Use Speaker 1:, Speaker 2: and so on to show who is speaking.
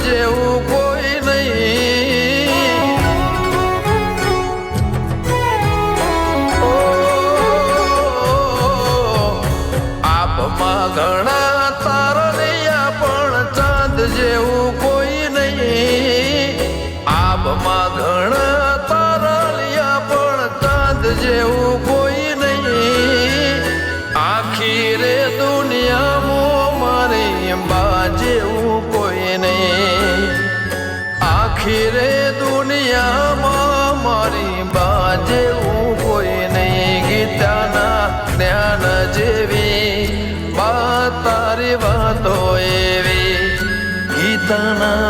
Speaker 1: જેવું કોઈ નહીં. આપમાં ઘણા તારલિયા પણ ચાંદ જેવું કોઈ નહીં. આપમાં ઘણા તારલિયા પણ ચાંદ જેવું કોઈ નહીં. આખી રે દુનિયામાં મારી બા જેવું કોઈ નહીં. આખી રે દુનિયામાં મારી બા જેવું કોઈ નહીં. ગીતાના જ્ઞાન જેવી બા તારી વાતો એવી. ગીતાના